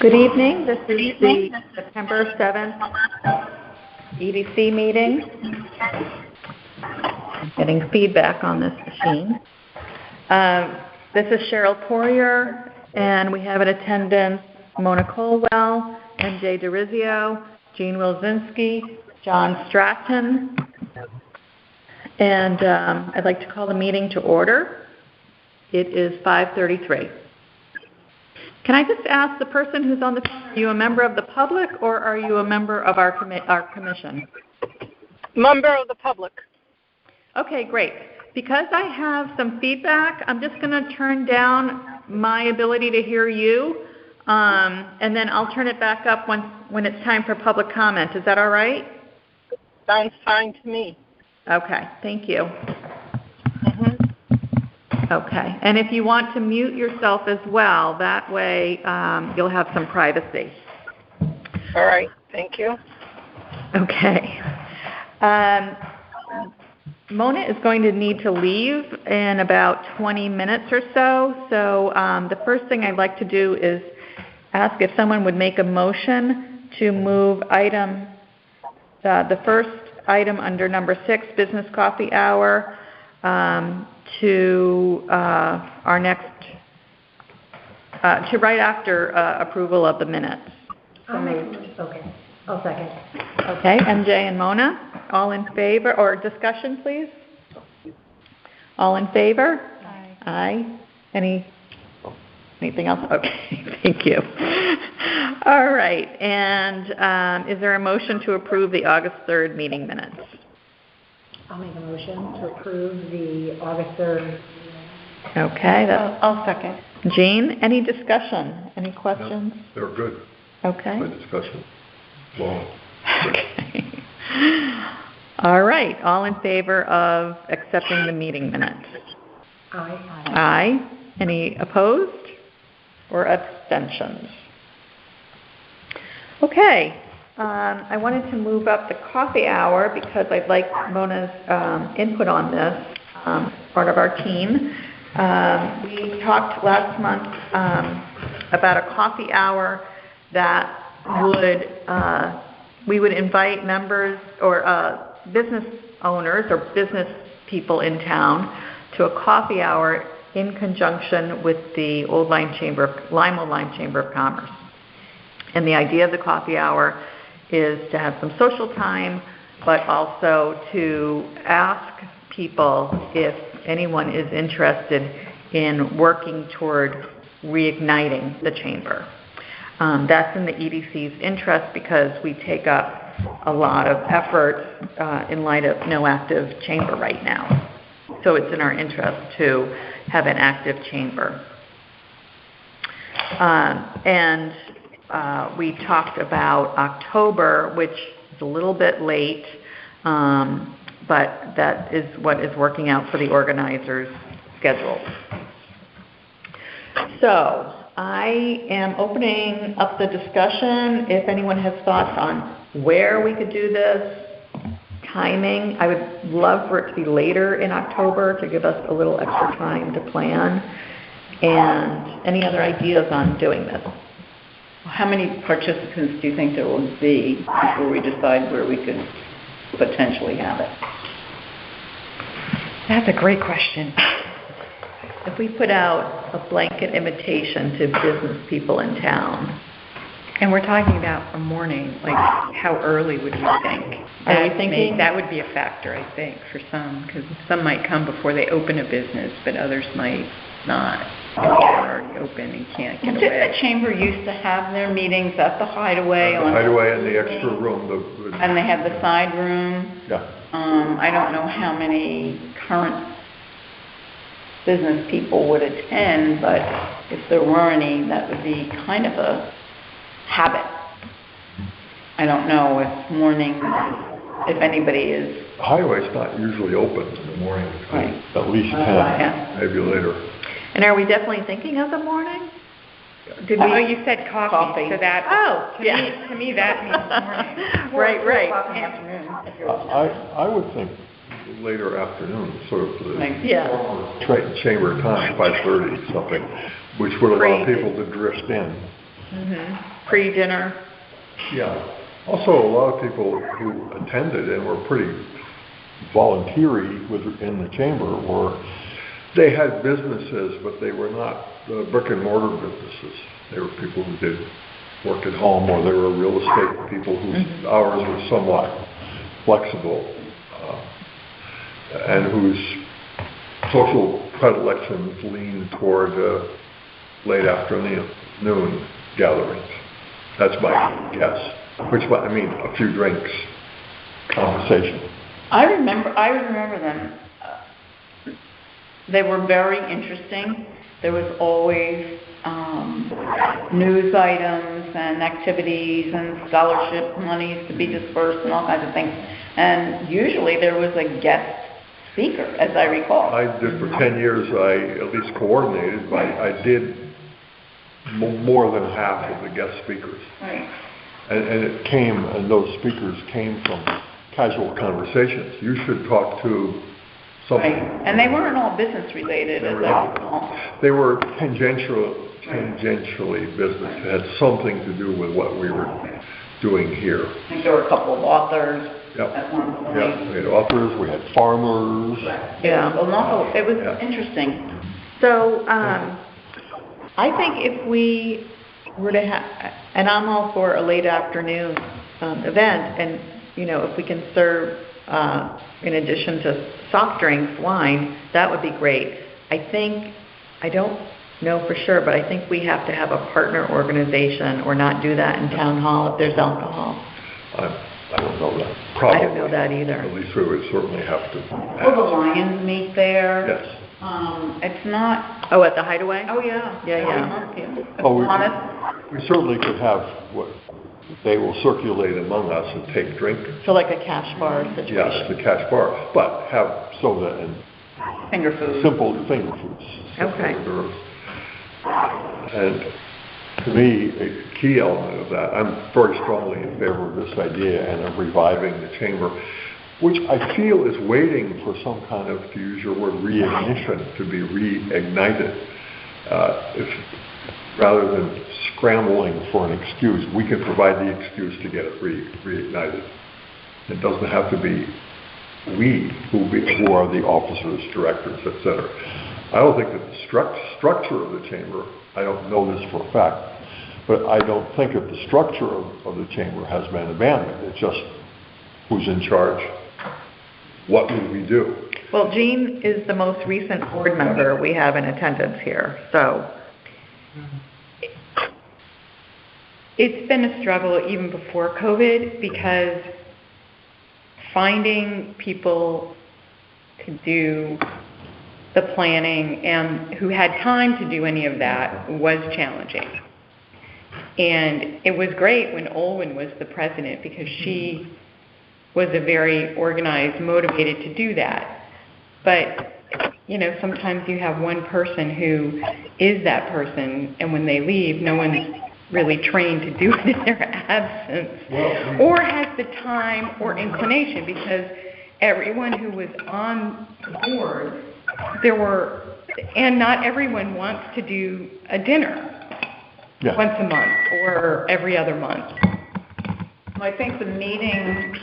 Good evening. This is the September 7th EDC meeting. I'm getting feedback on this machine. This is Cheryl Poirier, and we have in attendance Mona Colwell, MJ DeRizio, Jean Wilczynski, John Stratton, and I'd like to call the meeting to order. It is 5:33. Can I just ask the person who's on the phone, are you a member of the public or are you a member of our commission? Member of the public. Okay, great. Because I have some feedback, I'm just going to turn down my ability to hear you, and then I'll turn it back up when it's time for public comment. Is that all right? Sounds fine to me. Okay, thank you. Okay, and if you want to mute yourself as well, that way you'll have some privacy. All right, thank you. Okay. Mona is going to need to leave in about 20 minutes or so. So the first thing I'd like to do is ask if someone would make a motion to move the first item under number 6, Business Coffee Hour, to our next, to right after approval of the minutes. Okay, I'll second. Okay, MJ and Mona, all in favor, or discussion, please? All in favor? Aye. Aye. Anything else? Okay, thank you. All right, and is there a motion to approve the August 3rd meeting minutes? I'll make a motion to approve the August 3rd. Okay, I'll second. Jean, any discussion? Any questions? No, they're good. Okay. Good discussion. Long. Okay. All right. All in favor of accepting the meeting minutes? Aye. Aye. Any opposed or abstentions? Okay. I wanted to move up the coffee hour because I'd like Mona's input on this as part of our team. We talked last month about a coffee hour that we would invite members or business owners or business people in town to a coffee hour in conjunction with the Lime Old Chamber of Commerce. And the idea of the coffee hour is to have some social time, but also to ask people if anyone is interested in working toward reigniting the chamber. That's in the EDC's interest because we take up a lot of effort in light of no active chamber right now. So it's in our interest to have an active chamber. We talked about October, which is a little bit late, but that is what is working out for the organizers' schedules. So I am opening up the discussion. If anyone has thoughts on where we could do this, timing, I would love for it to be later in October to give us a little extra time to plan, and any other ideas on doing this. How many participants do you think there will be before we decide where we could potentially have it? That's a great question. If we put out a blanket invitation to business people in town, and we're talking about a morning, like how early would we think? Are we thinking? That would be a factor, I think, for some, because some might come before they open a business, but others might not. They're already open and can't get away. The chamber used to have their meetings at the Hideaway. The Hideaway and the extra room. And they have the side room. Yeah. I don't know how many current business people would attend, but if there were any, that would be kind of a habit. I don't know if anybody is. The Hideaway's not usually open in the morning. Right. At least 10, Yeah. maybe later. And are we definitely thinking of the morning? Oh, you said coffee. So that. Oh, to me that means morning. Right. I would think later afternoon, sort of Yeah. Triton Chamber time, 5:30 something, which would allow people to drift in. Pre-dinner. Yeah. Also, a lot of people who attended and were pretty volunteery within the chamber they had businesses, but they were not brick and mortar businesses. They were people who did work at home, or they were real estate people whose hours were somewhat flexible, and whose social predilections leaned toward late afternoon gatherings. That's my guess. A few drinks, conversation. I remember them. They were very interesting. There was always news items and activities and scholarship monies to be dispersed and all kinds of things. And usually there was a guest speaker, as I recall. I did for 10 years. I at least coordinated, but I did more than half of the guest speakers. Right. And those speakers came from casual conversations. You should talk to something. Right. And they weren't all business related, as I recall. They were tangentially business. It had something to do with what we were doing here. I think there were a couple of authors Yep. at one point. Yeah, we had authors, we had farmers. Yeah, it was interesting. So, I think if we were to have, and I'm all for a late afternoon event, and, if we can serve, in addition to soft drinks, wine, that would be great. I don't know for sure, but I think we have to have a partner organization or not do that in town hall if there's alcohol. I don't know that. Probably. I don't know that either. At least we would certainly have to. Well, the Lions meet there. Yes. It's not, Oh, at the Hideaway? oh, yeah. Yeah. Oh, we certainly could have what they will circulate among us and take drink. So like a cash bar situation. Yeah, the cash bar, but have soda and Finger food. simple finger foods. Okay. Simple hors d'oeuvres. And to me, a key element of that, I'm very strongly in favor of this idea and of reviving the chamber, which I feel is waiting for some kind of, to use your word, reignition, to be reignited. Rather than scrambling for an excuse, we can provide the excuse to get it reignited. It doesn't have to be we who are the officers, directors, etc. I don't think that the structure of the chamber, I don't know this for a fact, but I don't think that the structure of the chamber has been abandoned. It's just who's in charge, what do we do? Well, Jean is the most recent board member we have in attendance here, so. It's been a struggle even before COVID because finding people to do the planning and who had time to do any of that was challenging. And it was great when Olwen was the president because she was a very organized, motivated to do that. But, sometimes you have one person who is that person, and when they leave, no one's really trained to do it in their absence, or has the time or inclination, because everyone who was on the board, and not everyone wants to do a dinner once a month or every other month. Well, I think the meetings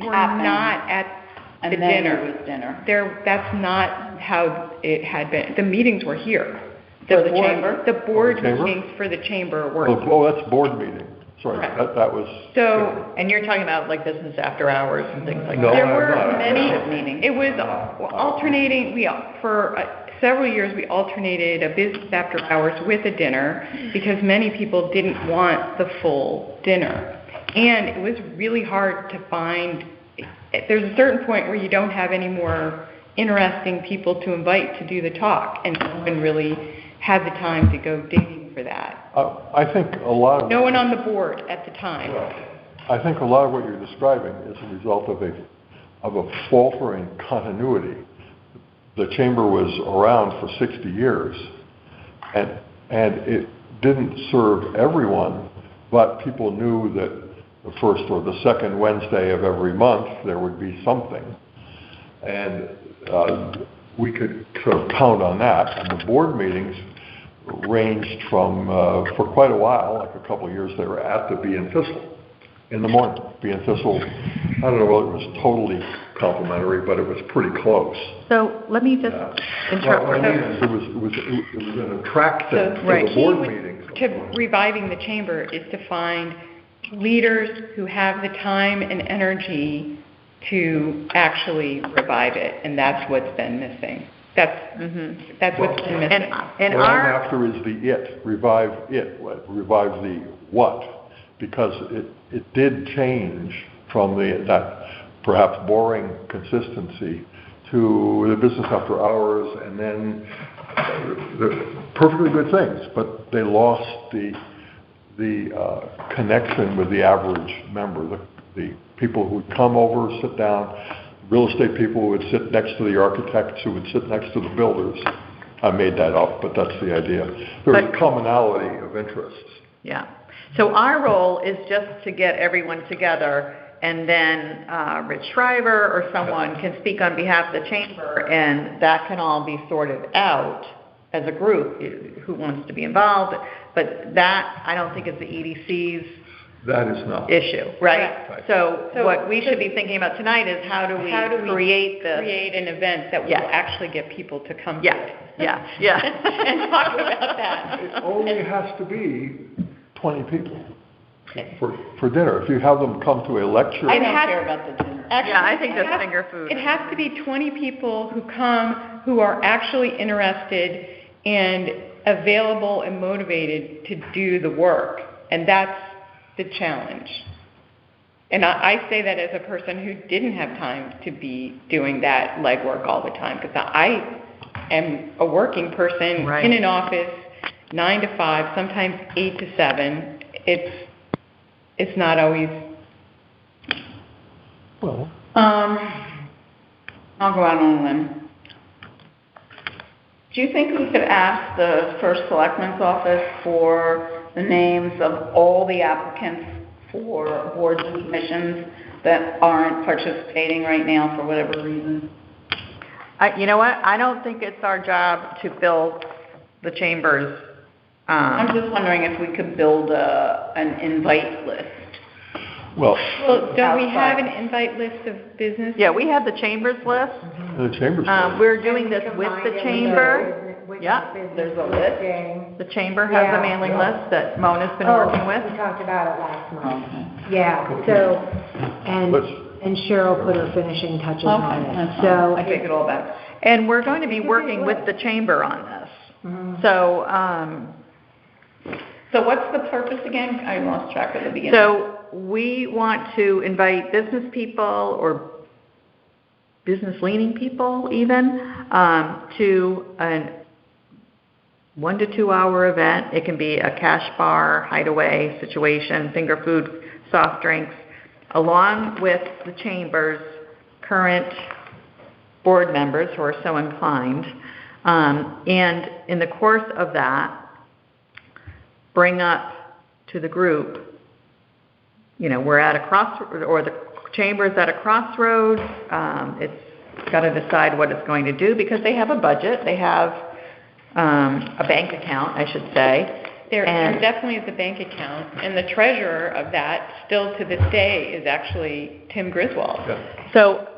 were not at the and then dinner. there was dinner. That's not how it had been. The meetings were here. For the chamber? The board For the chamber? meetings for the chamber were. Oh, that's board meeting. Sorry, Correct. that was. So And you're talking about like business after hours and things like No, that? there I'm were not. many Meetings. It was alternating. For several years, we alternated a business after hours with a dinner because many people didn't want the full dinner, and it was really hard to find. There's a certain point where you don't have any more interesting people to invite to do the talk, and no one really had the time to go digging for that. I think a lot of. No one on the board at the time. I think a lot of what you're describing is a result of a faltering continuity. The chamber was around for 60 years, and it didn't serve everyone, but people knew that the first or the second Wednesday of every month there would be something, and we could sort of count on that. And the board meetings ranged from, for quite a while, like a couple of years, they were at the Bee and Thistle in the morning. Bee and Thistle, I don't know whether it was totally complimentary, but it was pretty close. So let me just interrupt. Well, what I mean is it was an attraction to The the board key meetings. to reviving the chamber is to find leaders who have the time and energy to actually revive it, and that's what's been missing. That's what's been missing. And What I'm our, after is the revive the what, because it did change from that perhaps boring consistency to the business after hours, and then the perfectly good things, but they lost the connection with the average member, the people who would come over, sit down, real estate people who would sit next to the architects, who would sit next to the builders. I made that up, but that's the idea. There was commonality of interests. yeah. So our role is just to get everyone together, and then Rich Shriver or someone can speak on behalf of the chamber, and that can all be sorted out as a group, who wants to be involved. But that, I don't think, is the EDC's That is not. issue, right? Right. So what we should be thinking about tonight is how do we create this? Create an event that will Yes. actually get people to come to Yeah, it. yeah, yeah. And talk about that. It only has to be 20 people for dinner. If you have them come to a lecture. I don't care about the dinner. Actually, Yeah, I think it that's has- finger food. It has to be 20 people who come, who are actually interested and available and motivated to do the work. And that's the challenge. And I say that as a person who didn't have time to be doing that legwork all the time, because I am a working person Right. in an office, 9 to 5, sometimes 8 to 7. It's not always. Well, I'll go out on a limb. Do you think we could ask the first selectman's office for the names of all the applicants for boards and commissions that aren't participating right now for whatever reason? You know what? I don't think it's our job to build the chambers. I'm just wondering if we could build an invite list. well, Well, don't we have Outside. an invite list of business? Yeah, we have the chambers list. the chambers. We're doing this with the chamber. Yeah, there's a list. The chamber has a mailing list that Mona's been working with. We talked about it last month. Okay. Yeah, so, Let's- and Cheryl put her finishing touches on Okay, it. that's So, fine. I take it all back. And we're going to be working with the chamber on this. So, So what's the purpose again? I lost track at the beginning. so we want to invite business people or business-leaning people even, to a 1 to 2 hour event. It can be a cash bar, hideaway situation, finger food, soft drinks, along with the chamber's current board members who are so inclined. And in the course of that, bring up to the group, we're at a crossroad, or the chamber's at a crossroads. It's got to decide what it's going to do because they have a budget. They have a bank account, I should say. There And- definitely is a bank account, and the treasurer of that, still to this day, is actually Tim Griswold. Yeah. So,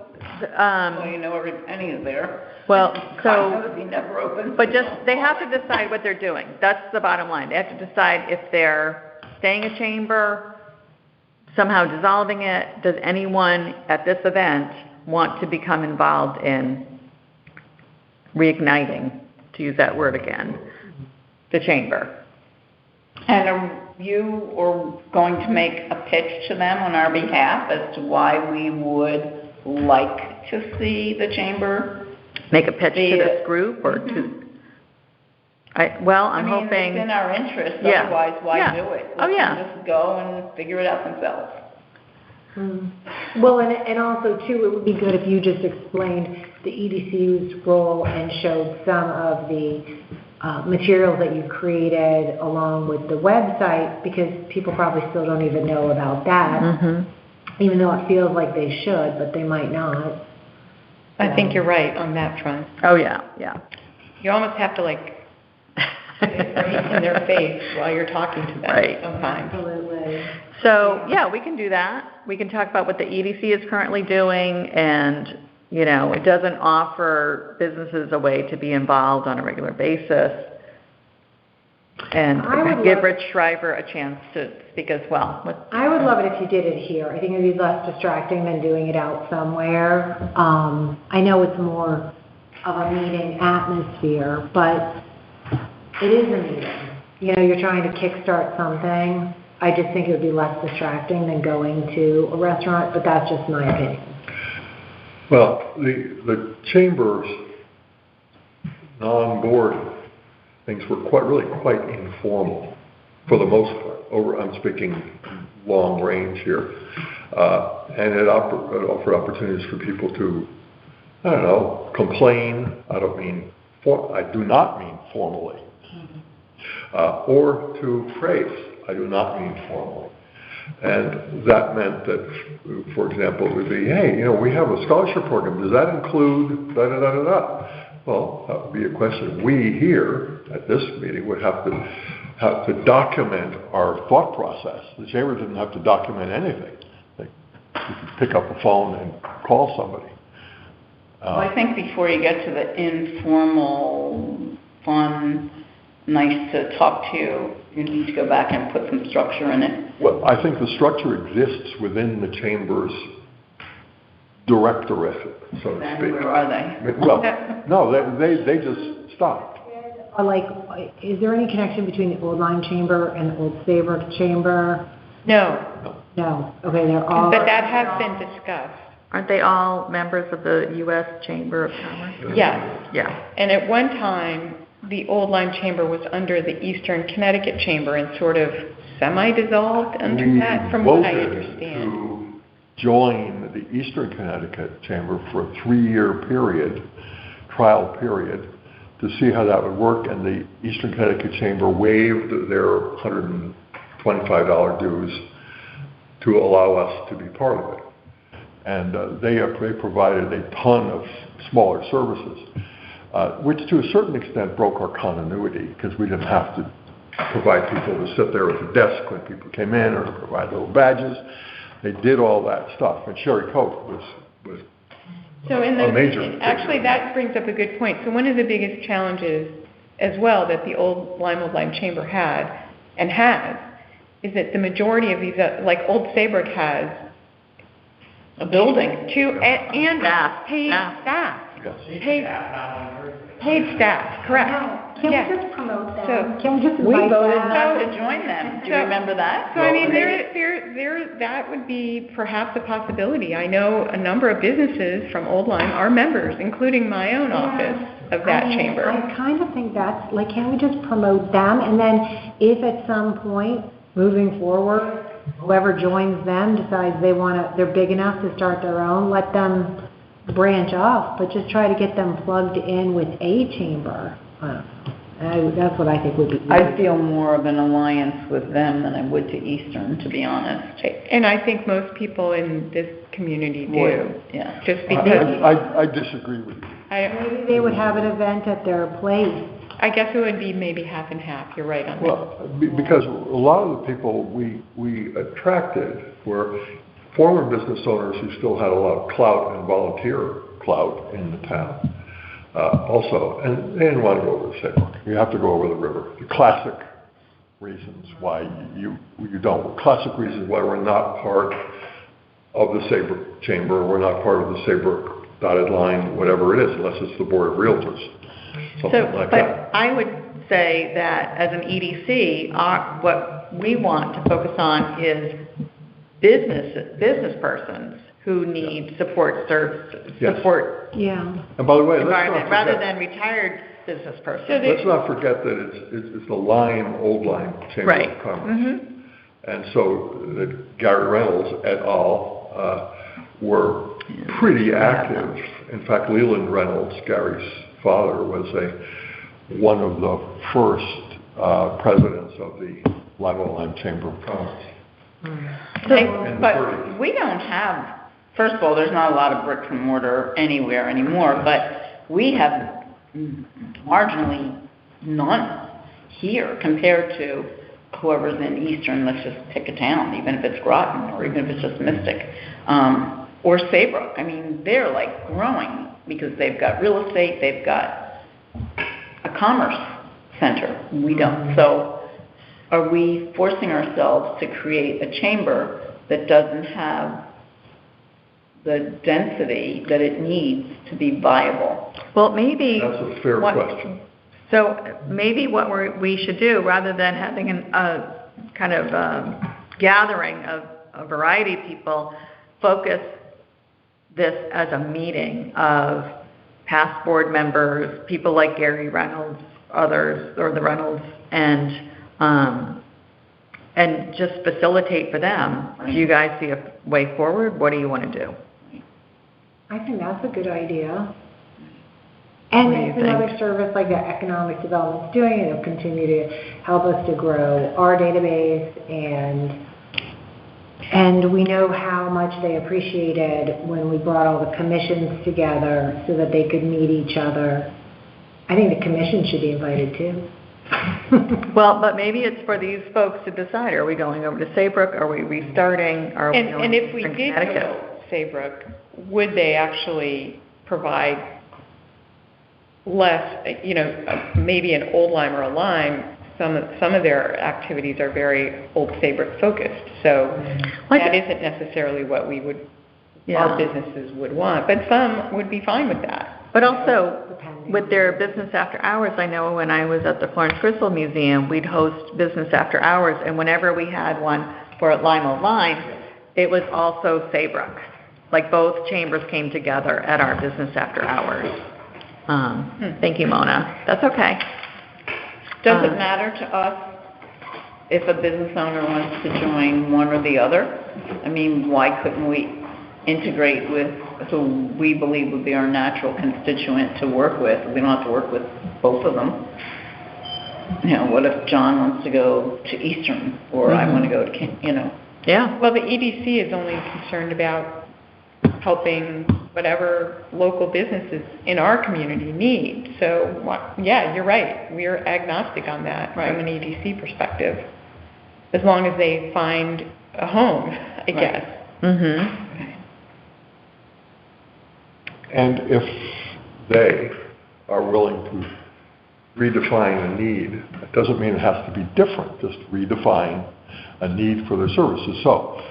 Well, you know every penny is there. well, God so, knows he never opens. but just, they have to decide what they're doing. That's the bottom line. They have to decide if they're staying a chamber, somehow dissolving it. Does anyone at this event want to become involved in reigniting, to use that word again, the chamber? And are you or going to make a pitch to them on our behalf as to why we would like to see the chamber? Make a pitch to The- this group or to, I'm I mean, hoping. it's in our interest, Yeah. otherwise why Yeah. do it? Oh, Let yeah. them just go and figure it out themselves. well, and also too, it would be good if you just explained the EDC's role and showed some of the materials that you created along with the website, because people probably still don't even know about that, Mhm. even though it feels like they should, but they might not. I think you're right on that front. Oh, yeah, yeah. You almost have to right in their face while you're talking to them Right. sometimes. Absolutely. So, yeah, we can do that. We can talk about what the EDC is currently doing, and, you know, it doesn't offer businesses a way to be involved on a regular basis. And I would give love- Rich Shriver a chance to speak as well. I would love it if you did it here. I think it'd be less distracting than doing it out somewhere. I know it's more of a meeting atmosphere, but it is a meeting. You know, you're trying to kickstart something. I just think it would be less distracting than going to a restaurant, but that's just my opinion. Well, the chamber's non-board things were really quite informal for the most part. I'm speaking long range here. And it offered opportunities for people to, I don't know, complain. I do not mean formally. Or to praise. I do not mean formally. And that meant that, for example, it would be, hey, you know, we have a scholarship program. Does that include da-da-da-da-da? Well, that would be a question. We here at this meeting would have to document our thought process. The chamber didn't have to document anything. You could pick up a phone and call somebody. Well, I think before you get to the informal, fun, nice to talk to, you need to go back and put some structure in it. Well, I think the structure exists within the chamber's directorate, so to Then speak. where are they? Well, no, they just stopped. Like, is there any connection between the Old Lyme Chamber and the Old Saybrook Chamber? No, No. Okay, they're all. but that has been discussed. Aren't they all members of the U.S. Chamber of Commerce? Yes. Yeah. And at one time, the Old Lyme Chamber was under the Eastern Connecticut Chamber and sort of semi-dissolved under that, from what I We voted understand. to join the Eastern Connecticut Chamber for a 3-year period, trial period, to see how that would work, and the Eastern Connecticut Chamber waived their $125 dues to allow us to be part of it. And they provided a ton of smaller services, which to a certain extent broke our continuity, because we didn't have to provide people to sit there at the desk when people came in, or to provide little badges. They did all that stuff, and Sherry Cope was So in a major actually, figure. that brings up a good point. So one of the biggest challenges as well that the Old Lyme Chamber had and has is that the majority of these, like Old Saybrook has A building. and Staff. paid Staff. staff. Yes. Paid staff, correct. Can Yeah. we just promote them? So- Can we just We invite voted them? not to join them. Do you So- remember that? So I mean, Well, that would be perhaps a possibility. I know a number of businesses from Old Lyme are members, including my own office of that chamber. I kind of think that's, like, can't we just promote them? And then if at some point, moving forward, whoever joins them decides they're big enough to start their own, let them branch off, but just try to get them plugged in with a chamber. I don't know. That's what I think would be. I feel more of an alliance with them than I would to Eastern, to be honest. And I think most people in this community do, Would, yeah. just because I disagree with you. Maybe they would have an event at their place. I guess it would be maybe half and half. You're right on that. Well, because a lot of the people we attracted were former business owners who still had a lot of clout and volunteer clout in the town. Also, and they didn't want to go over the Saybrook. You have to go over the river. The classic reasons why you don't. Classic reasons why we're not part of the Saybrook Chamber. We're not part of the Saybrook dotted line, whatever it is, unless it's the Board of Realtors. Something like that. But I would say that as an EDC, what we want to focus on is business persons who need support services, Yes. support Yeah. And by the way, let's environment, not rather forget, than retired business persons. So let's not forget that it's the Old Lyme Chamber Right. of Commerce. Mhm. And so Gary Reynolds et al. Were pretty active. In fact, Leland Reynolds, Gary's father, was one of the first presidents of the Lyme Chamber of Commerce. In the But 30s. we don't have, first of all, there's not a lot of bricks and mortar anywhere anymore, but we have marginally none. here compared to whoever's in Eastern, let's just pick a town, even if it's Groton or even if it's just Mystic, or Saybrook. I mean, they're like growing because they've got real estate, they've got a commerce center. We don't. So are we forcing ourselves to create a chamber that doesn't have the density that it needs to be viable? Well, maybe. That's a fair question. So maybe what we should do, rather than having a kind of gathering of a variety of people, focus this as a meeting of past board members, people like Gary Reynolds, others, or the Reynolds, and just facilitate for them. Do you guys see a way forward? What do you want to do? I think that's a good idea. What And do you it's another think? service like that Economic Development's doing, it'll continue to help us to grow our database, and we know how much they appreciated when we brought all the commissions together so that they could meet each other. I think the commission should be invited too. Well, but maybe it's for these folks to decide. Are we going over to Saybrook? Are we restarting? Are we going And if we to did Connecticut? go Saybrook, would they actually provide less, maybe an Old Lyme or a Lyme? Some of their activities are very Old Saybrook focused, so that isn't necessarily what we would, our businesses would want, but some would be fine with that. But also, with their business after hours, I know when I was at the Florence Crystal Museum, we'd host business after hours, and whenever we had one for Lime Lyme, it was also Saybrook. Like both chambers came together at our business after hours. Thank you, Mona. That's okay. Does it matter to us if a business owner wants to join one or the other? I mean, why couldn't we integrate with who we believe would be our natural constituent to work with? We don't have to work with both of them. What if John wants to go to Eastern or I want to go to, Yeah. Well, the EDC is only concerned about helping whatever local businesses in our community need. So, yeah, you're right. We're agnostic on that from an EDC perspective, as long as they find a home, I guess. Mm-hmm. And if they are willing to redefine a need, it doesn't mean it has to be different, just redefine a need for their services. So,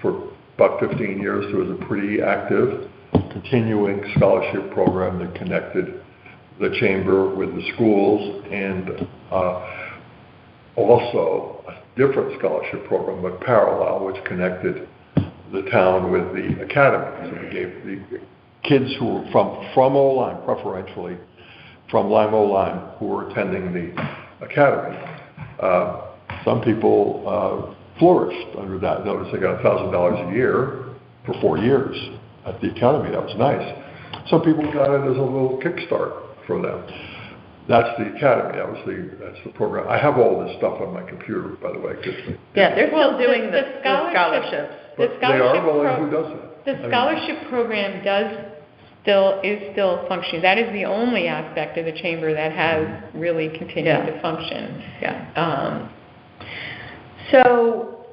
for about 15 years, there was a pretty active continuing scholarship program that connected the chamber with the schools, and also a different scholarship program, but parallel, which connected the town with the academy. So we gave the kids who were from O-Lyme, preferentially from Lyme O-Lyme, who were attending the academy. Some people flourished under that. Notice they got $1,000 a year for 4 years at the academy. That was nice. Some people got it as a little kickstart for them. That's the academy. That's the program. I have all this stuff on my computer, by the way. Yeah, they're still doing the scholarships. scholarships. They are? Well, who does that? The scholarship program is still functioning. That is the only aspect of the chamber that has really continued to function. Yeah. So,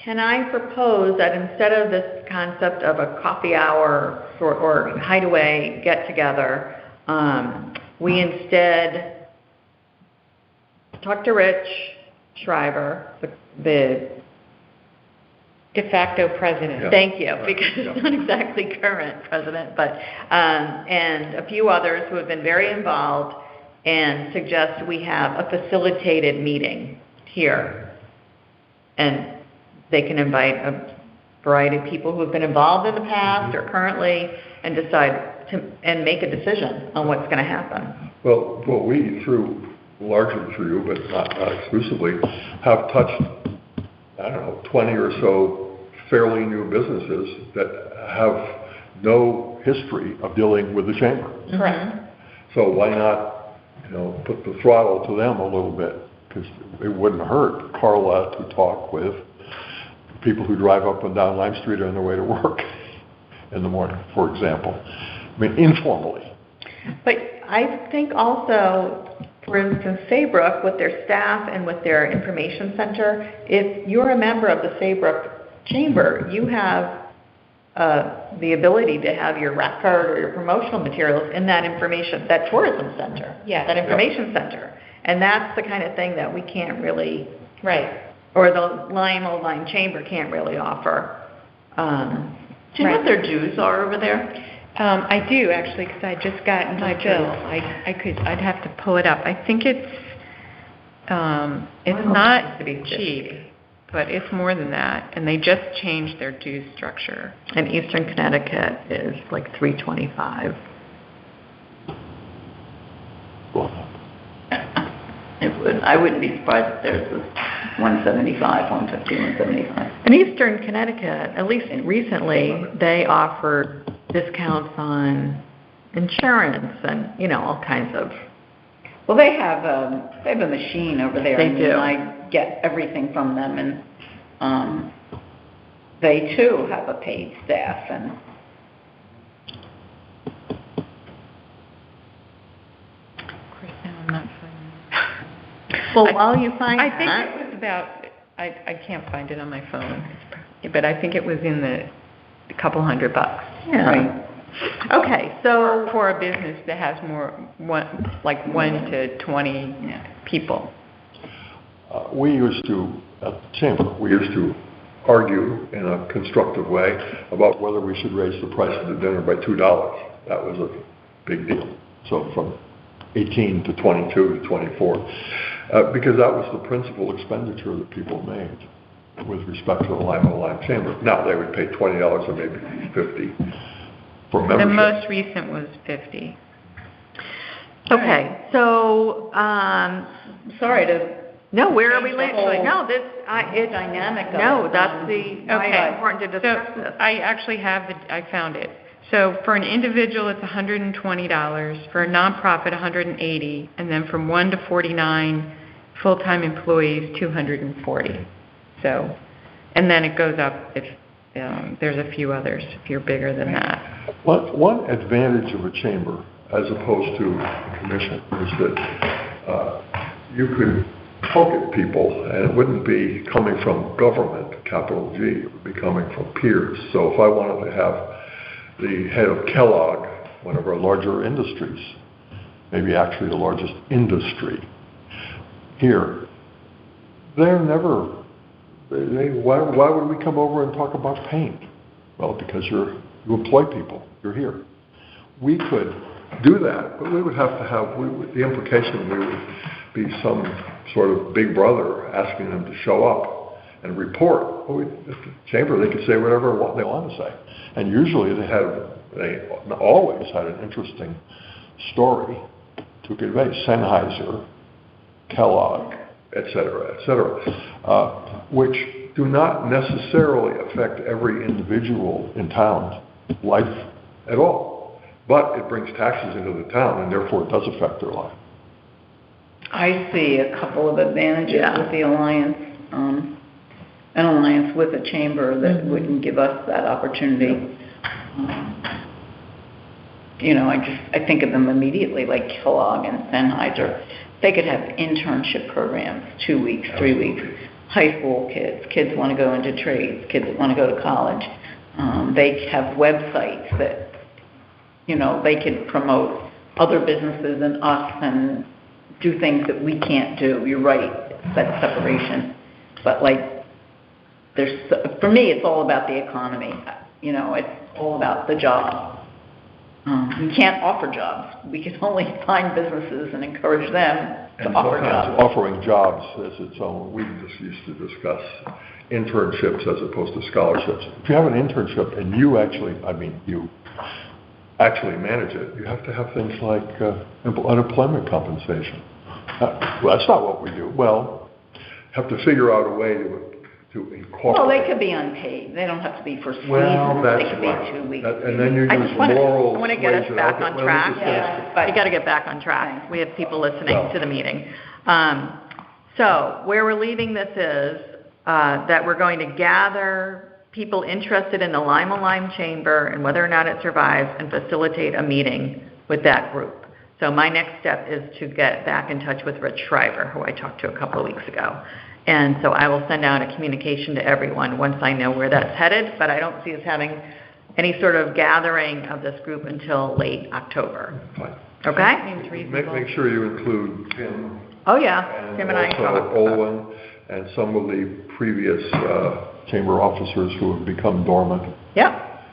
can I propose that instead of this concept of a coffee hour or hideaway get-together, we instead talk to Rich Shriver, the de facto president. Yeah. Thank you, because it's not exactly current president, but and a few others who have been very involved, and suggest we have a facilitated meeting here. And they can invite a variety of people who have been involved in the past or currently, and decide and make a decision on what's going to happen. Well, we, largely through you, but not exclusively, have touched, 20 or so fairly new businesses that have no history of dealing with the chamber. Correct. So why not, put the throttle to them a little bit? Because it wouldn't hurt Carla to talk with people who drive up and down Lime Street on their way to work in the morning, for example. I mean, informally. But I think also for instance, Saybrook, with their staff and with their information center, if you're a member of the Saybrook Chamber, you have the ability to have your rec card or your promotional materials in that information, that tourism center, Yes. that information center. And that's the kind of thing that we can't really, Right. or the Old Lyme Chamber can't really offer. Do you know what their dues are over there? I do actually, because I just got my bill. I'd have to pull it up. I think it's not to be cheap, but it's more than that. And they just changed their dues structure. And Eastern Connecticut is like $325. I wouldn't be surprised if there's a 175, 150, 175. In Eastern Connecticut, at least recently, they offered discounts on insurance and, all kinds of. Well, they have a machine over there. They do. I get everything from them, and they too have a paid staff. And Chris, now I'm not finding Well, while you find I think that, it was about, I can't find it on my phone, but I think it was in a couple $100. yeah. Right. Okay, so For a business that has like 1 to 20 people. We used to, at the Chamber, argue in a constructive way about whether we should raise the price of the dinner by $2. That was a big deal. So from 18 to 22 to 24, because that was the principal expenditure that people made with respect to the Lyme Chamber. Now, they would pay $20 or maybe $50 for membership. The most recent was 50. okay, so Sorry to no, where are we? change the whole No, it's dynamic of no. it. That's why it's important to discuss So this. I actually I found it. So for an individual, it's $120. For a nonprofit, $180, and then from 1 to 49 full-time employees, $240. So, and then it goes up if there's a few others if you're bigger than that. One advantage of a chamber, as opposed to a commission, is that you could poke at people, and it wouldn't be coming from government, capital G. It would be coming from peers. So if I wanted to have the head of Kellogg, one of our larger industries, maybe actually the largest industry here, they're never. Why would we come over and talk about paint? Well, because you employ people. You're here. We could do that, but we would have to have the implication we would be some sort of big brother asking them to show up and report. Well, at the chamber, they could say whatever they want to say, and usually they always had an interesting story to convey. Sennheiser, Kellogg, et cetera, which do not necessarily affect every individual in town's life at all. But it brings taxes into the town, and therefore it does affect their life. I see a couple of advantages with the alliance, an alliance with a chamber that wouldn't give us that opportunity. I think of them immediately, like Kellogg and Sennheiser. They could have internship programs, 2 weeks, 3 weeks. High school kids want to go into trades, kids want to go to college. They have websites that, they can promote other businesses and us and do things that we can't do. You're right, that separation. But for me, it's all about the economy. It's all about the job. We can't offer jobs. We can only find businesses and encourage them to offer jobs. Offering jobs as its own. We just used to discuss internships as opposed to scholarships. If you have an internship and you actually manage it, you have to have things like unemployment compensation. Well, that's not what we do. Well, have to figure out a way to incorporate. Well, they could be unpaid. They don't have to be for seasons. Well, that's they could right. be 2 weeks. And then you I use just want moral to get us suasion. back on track. But We got to get back on track. We have people listening to the meeting. So where we're leaving this is that we're going to gather people interested in the Lyme Chamber and whether or not it survives and facilitate a meeting with that group. So my next step is to get back in touch with Rich Schreiber, who I talked to a couple of weeks ago. And so I will send out a communication to everyone once I know where that's headed, but I don't see us having any sort of gathering of this group until late October. Fine. Okay? Seems reasonable. Make sure you include Tim Oh, yeah. Tim and I also talked. Olin and some of the previous chamber officers who have become dormant. Yep.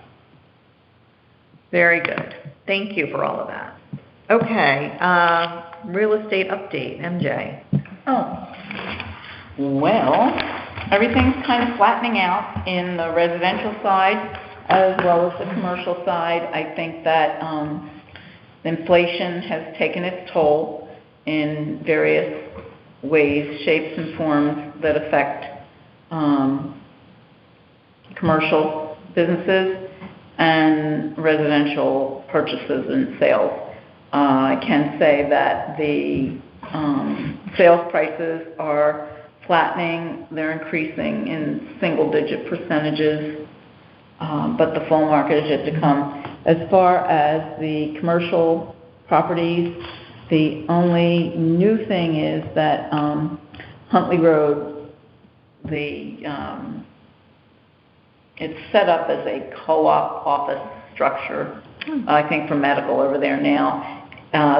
Very good. Thank you for all of that. Okay, real estate update, MJ. Oh, well, everything's kind of flattening out in the residential side as well as the commercial side. I think that inflation has taken its toll in various ways, shapes, and forms that affect commercial businesses and residential purchases and sales. I can say that the sales prices are flattening. They're increasing in single-digit percentages, but the full market is yet to come. As far as the commercial properties, the only new thing is that Huntley Road, it's set up as a co-op office structure, I think for medical over there now.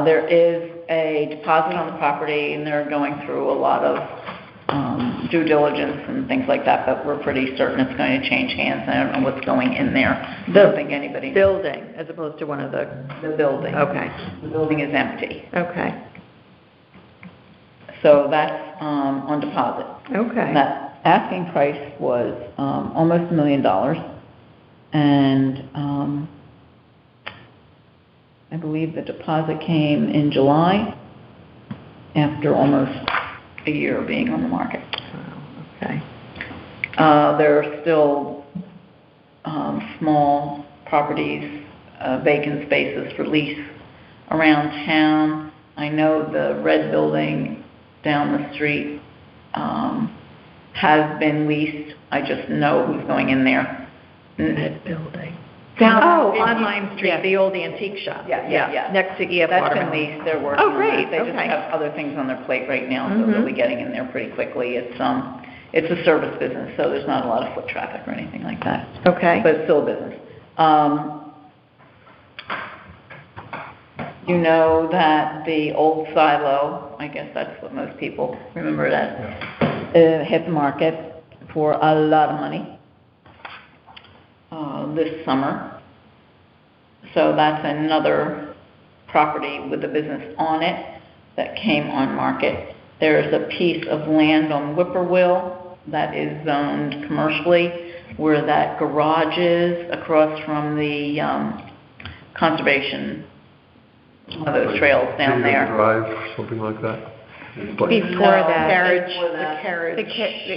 There is a deposit on the property, and they're going through a lot of due diligence and things like that, but we're pretty certain it's going to change hands. I don't know what's going in there. I don't think anybody knows. Building, as opposed to one of the... The building. Okay. The building is empty. Okay. So that's on deposit. Okay. That asking price was almost $1 million, and I believe the deposit came in July after almost a year of being on the market. Wow, okay. There are still small properties, vacant spaces for lease around town. I know the red building down the street has been leased. I just know who's going in there. Red building. Down on Lime Street, yes. the old antique shop. Yeah. Next to EF That's been Watermelon. leased. They're working on great, that. They just okay. have other things on their plate right now, so they'll be getting in there pretty quickly. It's a service business, so there's not a lot of foot traffic or anything like that. Okay. But it's still a business. You know that the old silo, I guess that's what most people remember that, hit the market for a lot of money this summer. So that's another property with a business on it that came on market. There's a piece of land on Whippoorwill that is zoned commercially where that garage is across from the conservation, one of those trails down Cedar there. Drive, something like that. Before No, that. carriage, The carriage.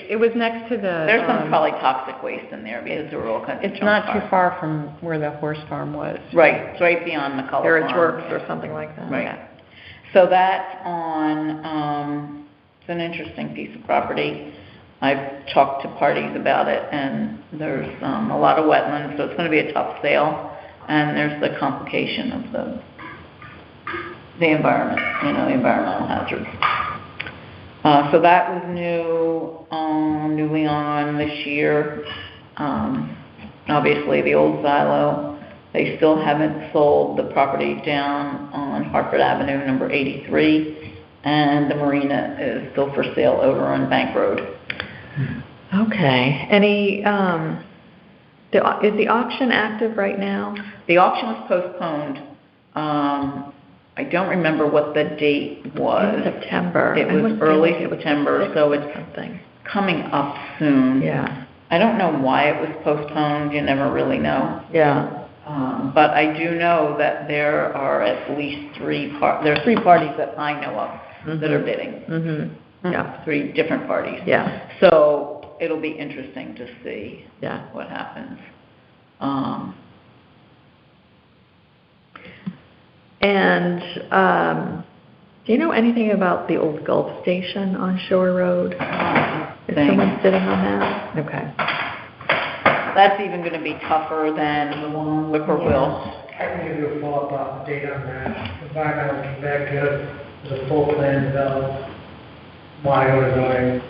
It was next to the... There's some probably toxic waste in there because there were all kinds of It's junk not too cars. far from where the horse farm was. Right, it's right beyond McCullough Carriage Farm. Works or something like that. Right. So that's on, it's an interesting piece of property. I've talked to parties about it, and there's a lot of wetlands, so it's going to be a tough sale. And there's the complication of the environment, the environmental hazards. So that was newly on this year. Obviously, the old silo, they still haven't sold the property down on Hartford Avenue, number 83, and the marina is still for sale over on Bank Road. Okay. Any, is the auction active right now? The auction was postponed. I don't remember what the date was. In September. It I was would feel early like it was the September, 6th so or it's something. coming up soon. Yeah. I don't know why it was postponed. You never really know. Yeah. But I do know that there are at least there are three parties that I know of that are bidding. Mm-hmm. Yeah. 3 different parties. Yeah. So it'll be interesting to see Yeah. what happens. And do you know anything about the old Gulf Station on Shore Road? Is someone sitting on that? Okay. That's even gonna be tougher than the one on Whippoorwill. I can give you a follow-up update on that. Environmental came back good, there's a full plan developed, Wyoto zoning.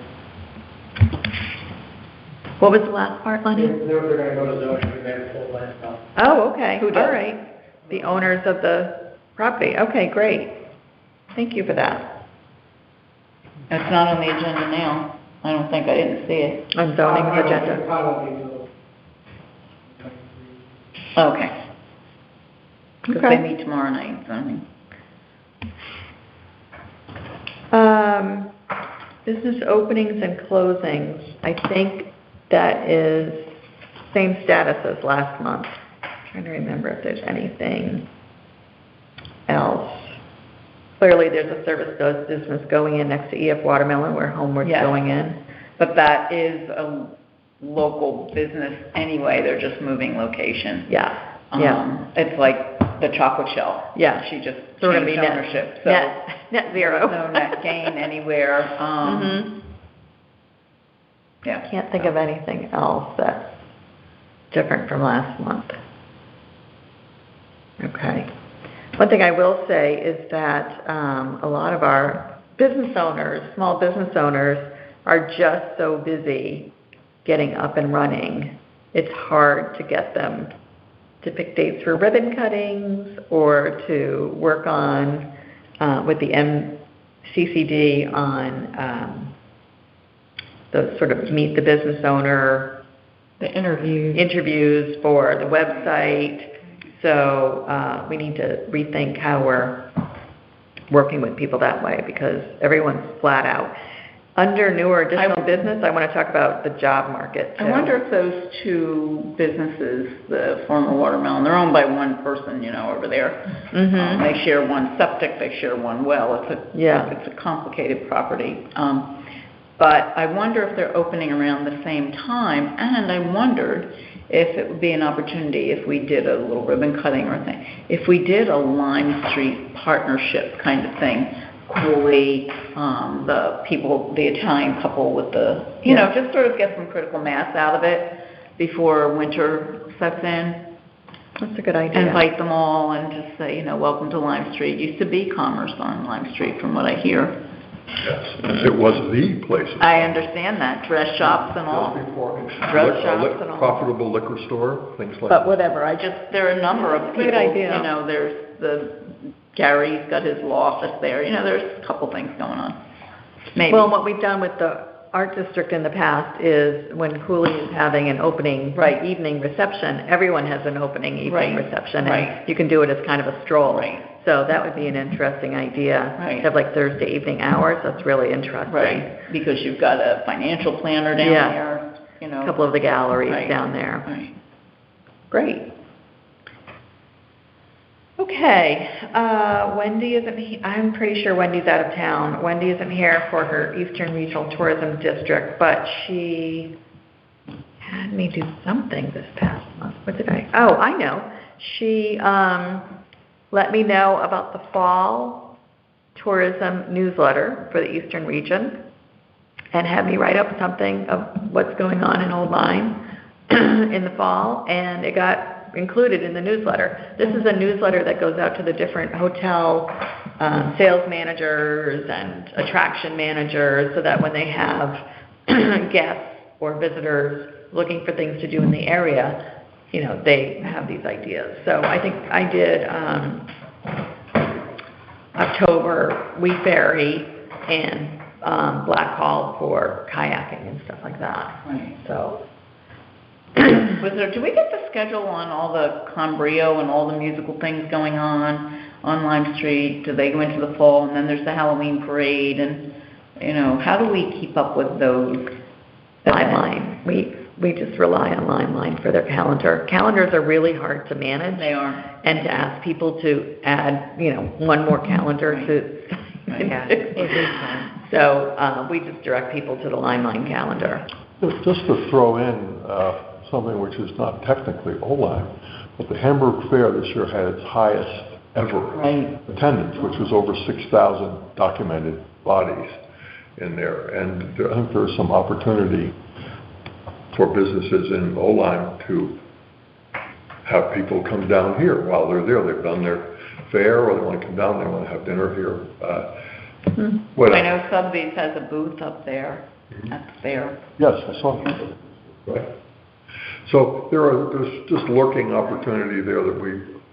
What was the last part, Lenny? They're gonna go to zoning, but they have a full plan developed. Oh, okay, Who all does? right. The owners of the property, okay, great. Thank you for that. It's not on the agenda now. I don't think, I didn't see it. On zoning agenda. Probably will. Okay. Because they Okay. meet tomorrow night, zoning. Business openings and closings, I think that is same status as last month. Trying to remember if there's anything else. Clearly, there's a service business going in next to EF Watermelon where Homeward's Yes. going in. But that is a local business anyway, they're just moving location. Yeah, yeah, It's like the chocolate shell. Yeah. She just So we're gonna changed be net- ownership, so. net zero. There's no net gain anywhere. Mhm. Yeah. Can't think of anything else that's different from last month. Okay. One thing I will say is that a lot of our business owners, small business owners, are just so busy getting up and running. It's hard to get them to pick dates for ribbon cuttings or to work on, with the MCCD on those sort of meet the business owner The interviews. interviews for the website. So we need to rethink how we're working with people that way because everyone's flat out. Under new or additional business, I want to talk about the job market too. I wonder if those two businesses, the former Watermelon, they're owned by one person, over there. Mhm. They share one septic, they share one well. Yeah. It's a complicated property. But I wonder if they're opening around the same time, and I wondered if it would be an opportunity if we did a little ribbon cutting or thing. If we did a Lime Street partnership kind of thing, Cooley, the Italian couple with just sort of get some critical mass out of it before winter sets in. That's a good idea. Invite them all and just say, welcome to Lime Street. Used to be commerce on Lime Street from what I hear. Yes, it was the place. I understand that, dress shops and all. Just before. Drug shops and all. Profitable liquor store, things like But that. whatever, there are a number of people, Great idea. There's Gary's got his law office there, there's a couple things going on. Maybe. Well, what we've done with the art district in the past is when Cooley is having an opening evening reception, everyone has an opening evening reception. Right. And you can do it as kind of a stroll. Right. So that would be an interesting idea. Right. To have like Thursday evening hours, that's really interesting. Right, because you've got a financial planner down Yeah. there, A couple of the galleries Right. down there. Right. Great. Okay, Wendy isn't I'm pretty sure Wendy's out of town. Wendy isn't here for her Eastern Regional Tourism District, but she had me do something this past month. What did I? Oh, I know. She let me know about the fall tourism newsletter for the Eastern region and had me write up something of what's going on in Old Lyme in the fall, and it got included in the newsletter. This is a newsletter that goes out to the different hotel sales managers and attraction managers so that when they have guests or visitors looking for things to do in the area, they have these ideas. So I think I did October Wheat Ferry and Black Hall for kayaking and stuff like that. Right. So Do we get the schedule on all the Combrio and all the musical things going on Lime Street? Do they go into the fall, and then there's the Halloween parade, and, how do we keep up with those? Limelight. We just rely on Limelight for their calendar. Calendars are really hard to manage. They are. And to ask people to add, one more calendar to. So we just direct people to the Limelight calendar. Just to throw in something which is not technically Old Lyme, but the Hamburg Fair this year had its highest ever attendance, which was over 6,000 documented bodies in there. And I think there's some opportunity for businesses in Oline to have people come down here while they're there. They've done their fare, or they want to come down, they want to have dinner here. I know Sotheby's has a booth up there at the fair. Yes, I saw that. Right. So there's just lurking opportunity there that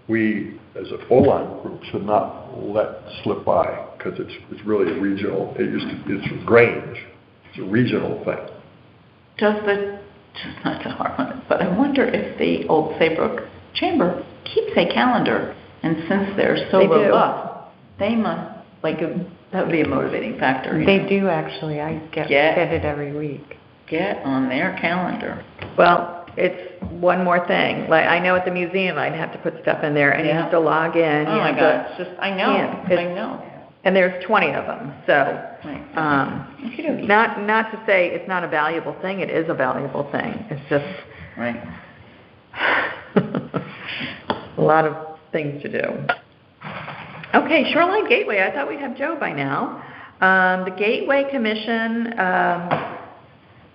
we as a Oline group should not let slip by, because it's really a regional, it's Grange, it's a regional thing. Not to harp on it, but I wonder if the Old Saybrook Chamber keeps a calendar, and since they're so They do. robust, they must, that would be a motivating factor. you They know. do actually. I get Yeah. it every week. Get on their calendar. Well, it's one more thing. Like, I know at the museum, I'd have to put stuff in there, and you Yeah. have to log in. Oh you my have God, to- it's just, I know, Yeah, I know. And there's 20 of them, so, Right. Okey-dokey. not to say it's not a valuable thing, it is a valuable thing. It's just Right. a lot of things to do. Okay, Shoreline Gateway, I thought we'd have Joe by now. The Gateway Commission,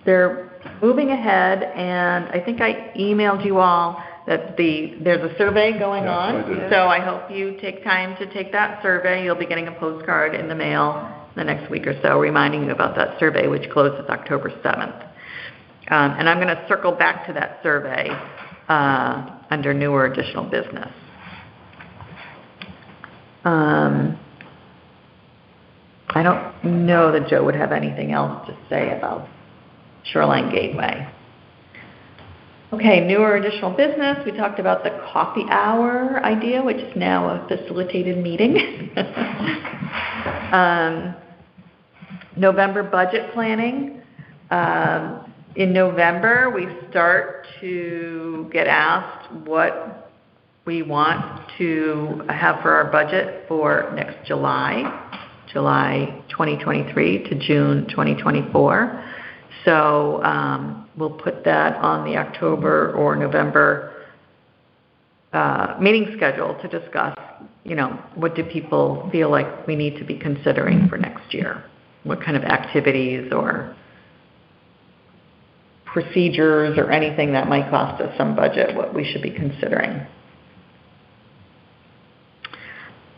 they're moving ahead, and I think I emailed you all that there's a survey going Yes, on. I did. So I hope you take time to take that survey. You'll be getting a postcard in the mail the next week or so reminding you about that survey, which closes October 7th. And I'm going to circle back to that survey under new or additional business. I don't know that Joe would have anything else to say about Shoreline Gateway. Okay, new or additional business. We talked about the coffee hour idea, which is now a facilitated meeting. November budget planning. In November, we start to get asked what we want to have for our budget for next July 2023 to June 2024. So we'll put that on the October or November meeting schedule to discuss, what do people feel like we need to be considering for next year? What kind of activities or procedures or anything that might cost us some budget, what we should be considering.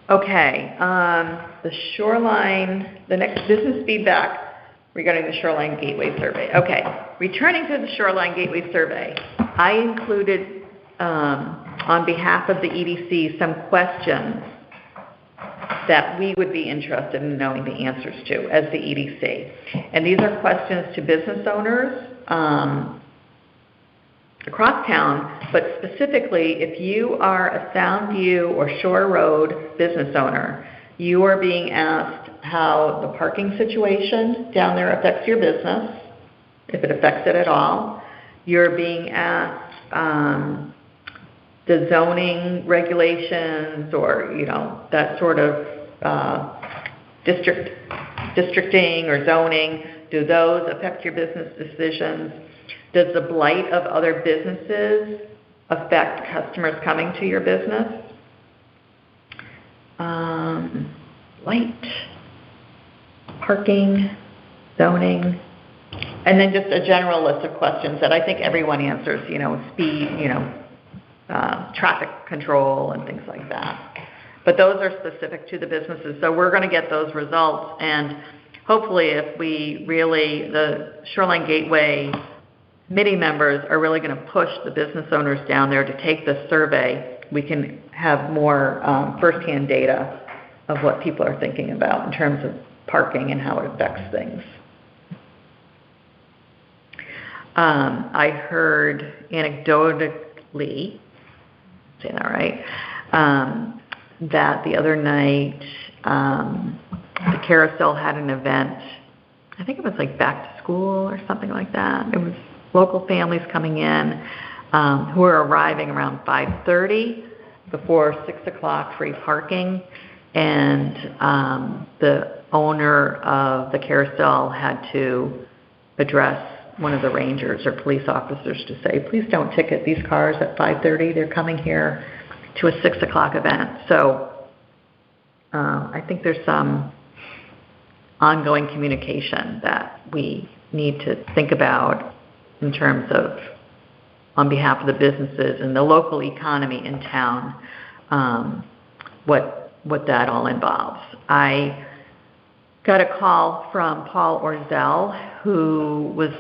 Okay, the next business feedback regarding the Shoreline Gateway Survey. Okay, returning to the Shoreline Gateway Survey, I included, on behalf of the EDC, some questions that we would be interested in knowing the answers to as the EDC. And these are questions to business owners across town, but specifically if you are a Soundview or Shore Road business owner, you are being asked how the parking situation down there affects your business, if it affects it at all. You're being asked the zoning regulations or, that sort of districting or zoning. Do those affect your business decisions? Does the blight of other businesses affect customers coming to your business? Blight, parking, zoning, and then just a general list of questions that I think everyone answers, speed, traffic control and things like that. But those are specific to the businesses. So we're going to get those results, and hopefully if the Shoreline Gateway committee members are really going to push the business owners down there to take this survey, we can have more firsthand data of what people are thinking about in terms of parking and how it affects things. I heard anecdotally, say that right, that the other night the Carousel had an event. I think it was like back to school or something like that. It was local families coming in who were arriving around 5:30 before 6 o'clock, free parking, and the owner of the Carousel had to address one of the rangers or police officers to say, please don't ticket these cars at 5:30. They're coming here to a 6 o'clock event. So I think there's some ongoing communication that we need to think about in terms of on behalf of the businesses and the local economy in town, what that all involves. I got a call from Paul Orzel, who was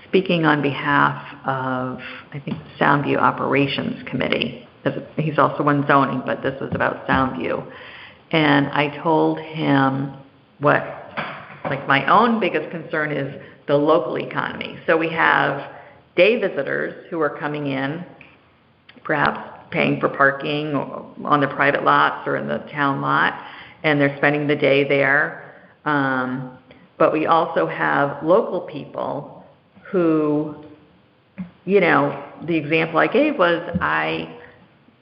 speaking on behalf of, I think, the Soundview Operations Committee. He's also on zoning, but this was about Soundview. And I told him what, like, my own biggest concern is the local economy. So we have day visitors who are coming in, perhaps paying for parking on the private lots or in the town lot, and they're spending the day there. But we also have local people who, you know, the example I gave was I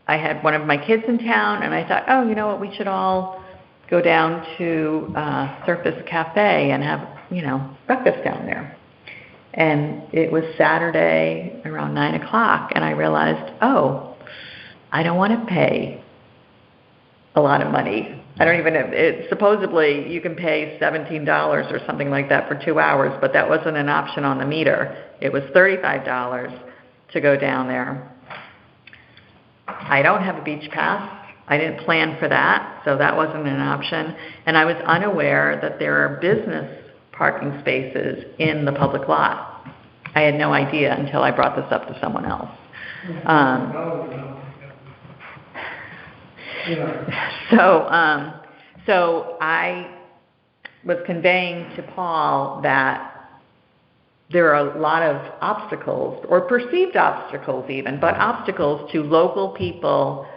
had one of my kids in town, and I thought, oh, you know what, we should all go down to Surface Cafe and have, you know, breakfast down there. And it was Saturday around 9 o'clock, and I realized, oh, I don't want to pay a lot of money. I don't even have, supposedly you can pay $17 or something like that for 2 hours, but that wasn't an option on the meter. It was $35 to go down there. I don't have a beach pass. I didn't plan for that, so that wasn't an option. And I was unaware that there are business parking spaces in the public lot. I had no idea until I brought this up to someone else. So I was conveying to Paul that there are a lot of obstacles, or perceived obstacles even, but obstacles to local people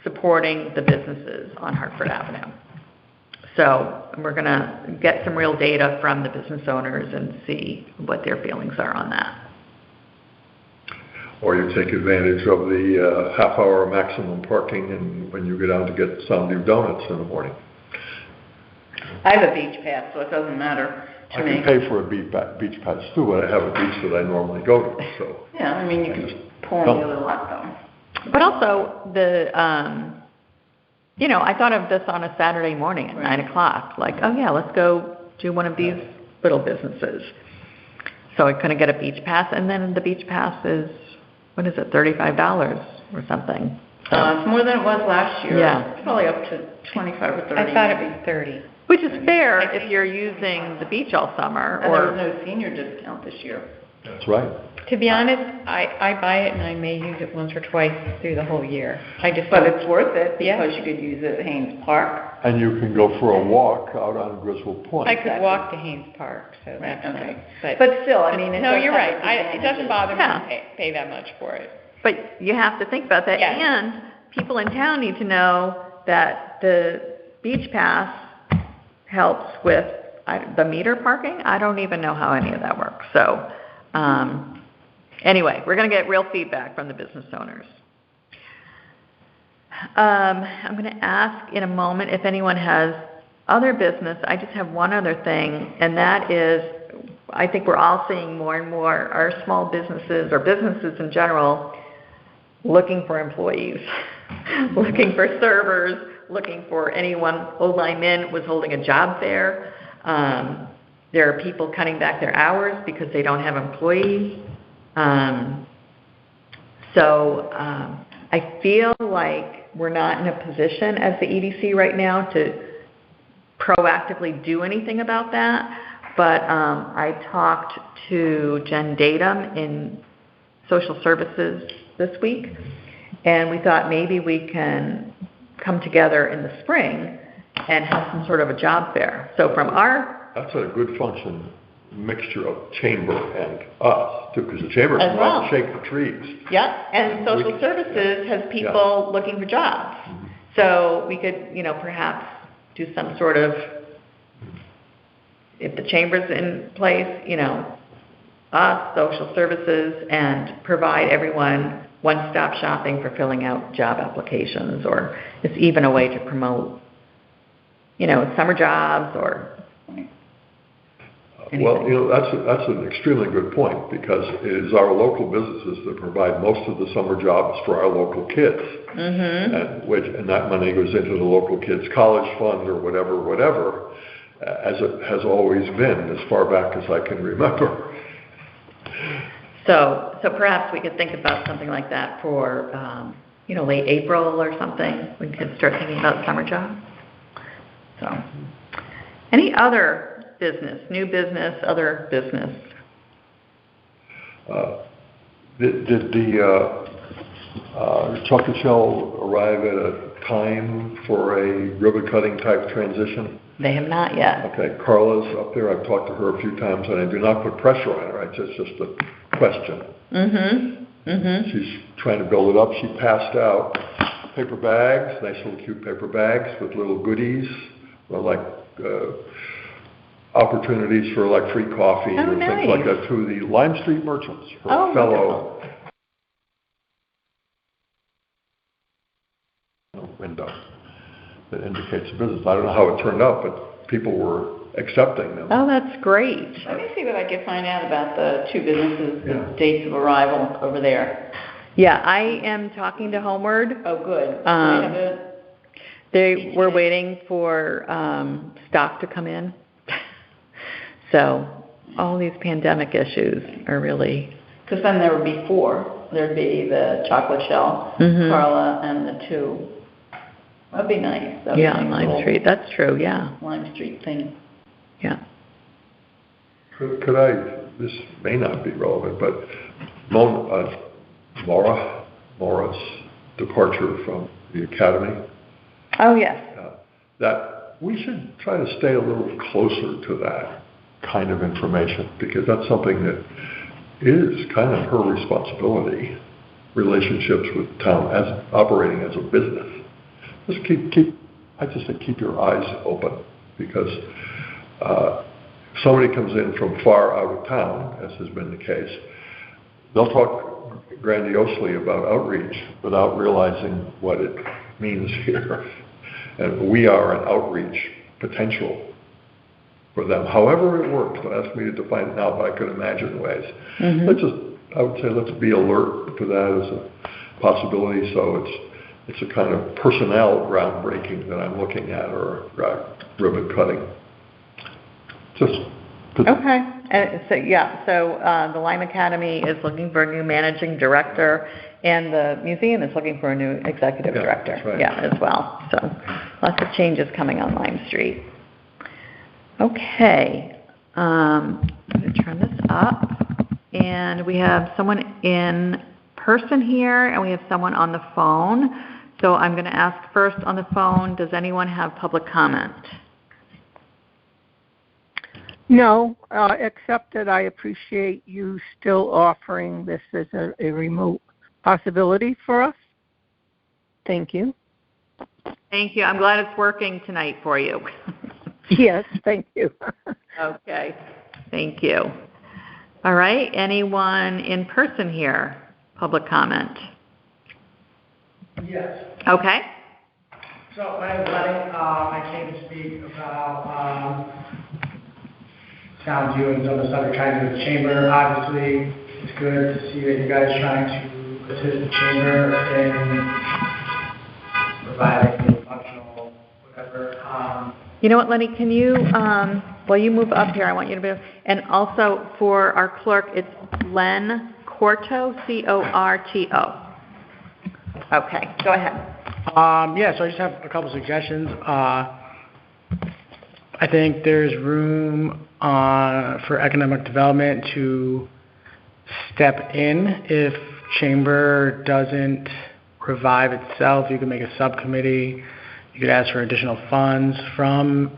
supporting the businesses on Hartford Avenue. So we're going to get some real data from the business owners and see what their feelings are on that. Or you take advantage of the half-hour maximum parking and when you go down to get Soundview Donuts in the morning. I have a beach pass, so it doesn't matter to me. I can pay for a beach pass too, but I have a beach that I normally go to, so. Yeah, I mean, you can just pull in the other lot though. But also the, you know, I thought of this on a Saturday morning at 9 o'clock, like, oh yeah, let's go do one of these little businesses. So I couldn't get a beach pass, and then the beach pass is, what is it, $35 or something. So, It's more than it was last year. Yeah. It's probably up to 25 or 30. I thought it was 30. which is fair if you're using the beach all summer, And there was or, no senior discount this year. That's right. To be honest, I buy it and I may use it once or twice through the whole year. I just But don't- it's worth it Yeah. because you could use it at Haynes Park. And you can go for a walk out on Griswold Point. I could walk to Haynes Park, so that's Okay. nice. But still, I mean, it No, does you're have right. its It doesn't bother me Yeah. to pay that much for it. but you have to think about that. Yes. And people in town need to know that the beach pass helps with the meter parking. I don't even know how any of that works. So, anyway, we're going to get real feedback from the business owners. I'm going to ask in a moment if anyone has other business. I just have one other thing, and that is, I think we're all seeing more and more our small businesses, or businesses in general, looking for employees, looking for servers, looking for anyone. Old Lyme Inn was holding a job fair. There are people cutting back their hours because they don't have employees. So I feel like we're not in a position as the EDC right now to proactively do anything about that. But I talked to Jen Datum in social services this week, and we thought maybe we can come together in the spring and have some sort of a job fair. So from our... That's a good function mixture of chamber and us, too, because the chamber As can well. all shake the trees. Yeah, and social We- services has people looking for jobs. So we could, perhaps do some sort of, if the chamber's in place, us, social services, and provide everyone one-stop shopping for filling out job applications, or it's even a way to promote, summer jobs or anything. Well, that's an extremely good point, because it is our local businesses that provide most of the summer jobs for our local kids. Mm-hmm. And that money goes into the local kids' college fund or whatever. as it has always been, as far back as I can remember. So perhaps we could think about something like that for, late April or something. We could start thinking about summer jobs. So, any other business, new business, other business? Did the chocolate shell arrive at a time for a ribbon cutting type transition? They have not yet. Okay, Carla's up there. I've talked to her a few times, and I do not put pressure on her. It's just a question. She's trying to build it up. She passed out paper bags, nice little cute paper bags with little goodies, like opportunities for like free coffee or things like that to the Lime Street merchants, her fellow window that indicates the business. I don't know how it turned out, but people were accepting them. Oh, that's great. Let me see what I can find out about the two businesses, the dates of arrival over there. Yeah, I am talking to Homeward. Oh, good. They were waiting for stock to come in. So all these pandemic issues are really... Because then there would be four. There'd be the chocolate shell, Carla, and the two. That'd be nice. That'd be nice Lime Street. That's true, yeah. Lime Street thing. Yeah. Could I, this may not be relevant, but Maura's departure from the academy. Oh, yes. That we should try to stay a little closer to that kind of information, because that's something that is kind of her responsibility, relationships with town as operating as a business. Just I just say keep your eyes open, because if somebody comes in from far out of town, as has been the case, they'll talk grandiosely about outreach without realizing what it means here. And we are an outreach potential for them. However it works, don't ask me to define it now, but I could imagine ways. I would say let's be alert to that as a possibility, so it's a kind of personnel groundbreaking that I'm looking at, or ribbon cutting. Okay. So the Lime Academy is looking for a new managing director, and the museum is looking for a new executive director. That's right. Yeah, as well. So lots of changes coming on Lime Street. Okay. I'm going to turn this up. And we have someone in person here, and we have someone on the phone. So I'm going to ask first on the phone, does anyone have public comment? No, except that I appreciate you still offering this as a remote possibility for us. Thank you. Thank you. I'm glad it's working tonight for you. Yes, thank you. Okay. Thank you. All right. Anyone in person here? Public comment? Yes. Okay. So my name is Lenny. I came to speak about sound viewings on the subject trying to do with the chamber. Obviously, it's good to see that you guys are trying to assist the chamber in providing functional whatever. You know what, Lenny, can you, while you move up here, I want you to be, and also for our clerk, it's Len Corto, C-O-R-T-O. Okay, go ahead. So I just have a couple suggestions. I think there's room for economic development to step in if chamber doesn't revive itself. You can make a subcommittee. You could ask for additional funds from,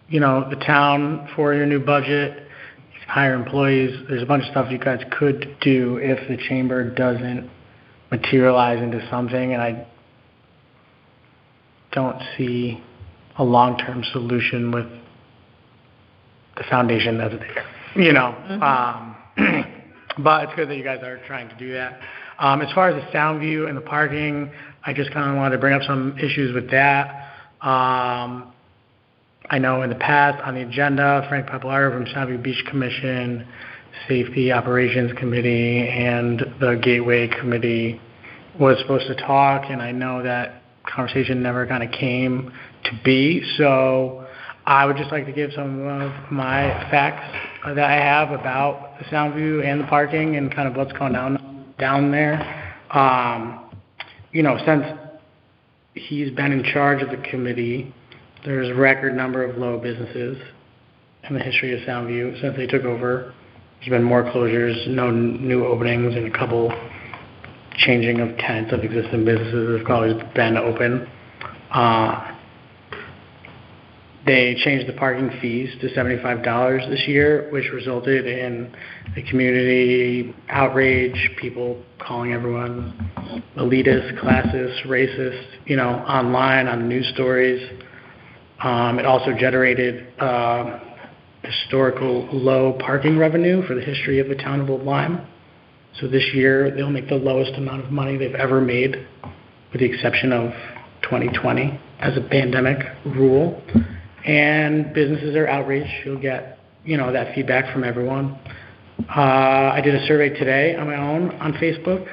the town for your new budget. You can hire employees. There's a bunch of stuff you guys could do if the chamber doesn't materialize into something, and I don't see a long-term solution with the foundation as it is, but it's good that you guys are trying to do that. As far as the sound view and the parking, I just kind of wanted to bring up some issues with that. I know in the past on the agenda, Frank Papalaro from Soundview Beach Commission, Safety Operations Committee, and the Gateway Committee was supposed to talk, and I know that conversation never kind of came to be. So I would just like to give some of my facts that I have about the Soundview and the parking and kind of what's going down there. Since he's been in charge of the committee, there's a record number of low businesses in the history of Soundview since they took over. There's been more closures, no new openings, and a couple changing of tenants of existing businesses that have always been open. They changed the parking fees to $75 this year, which resulted in the community outrage, people calling everyone elitist, classist, racist, online on news stories. It also generated historical low parking revenue for the history of the town of Old Lyme. So this year, they'll make the lowest amount of money they've ever made, with the exception of 2020 as a pandemic rule. And businesses are outraged. You'll get, that feedback from everyone. I did a survey today on my own on Facebook,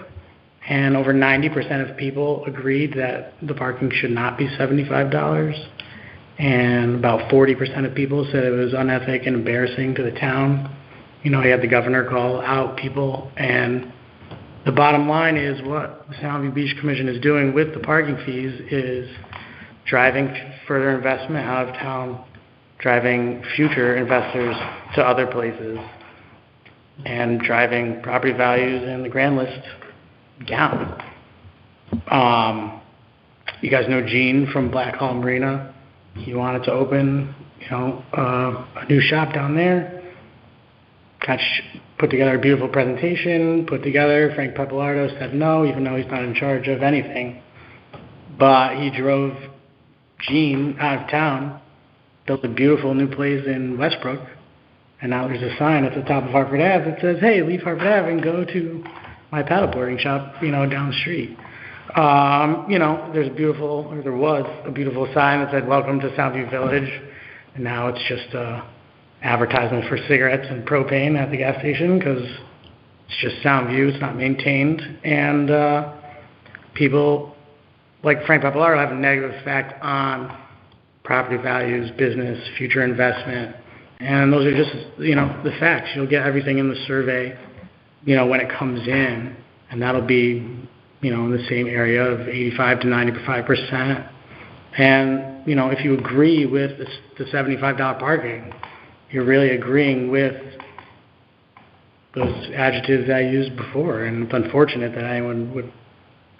and over 90% of people agreed that the parking should not be $75. And about 40% of people said it was unethical and embarrassing to the town. He had the governor call out people, and the bottom line is what the Soundview Beach Commission is doing with the parking fees is driving further investment out of town, driving future investors to other places, and driving property values in the Grand List down. You guys know Gene from Black Hall Marina. He wanted to open, a new shop down there. Put together a beautiful presentation, Frank Pappalardo said no, even though he's not in charge of anything. But he drove Gene out of town, built a beautiful new place in Westbrook, and now there's a sign at the top of Hartford Ave that says, hey, leave Hartford Ave and go to my paddleboarding shop, down the street. There was a beautiful sign that said, welcome to Soundview Village, and now it's just advertisement for cigarettes and propane at the gas station because it's just Soundview, it's not maintained, and people like Frank Pappalardo have a negative effect on property values, business, future investment, and those are just, the facts. You'll get everything in the survey, when it comes in, and that'll be, in the same area of 85 to 95%. And, if you agree with the $75 parking, you're really agreeing with those adjectives I used before. And it's unfortunate that anyone would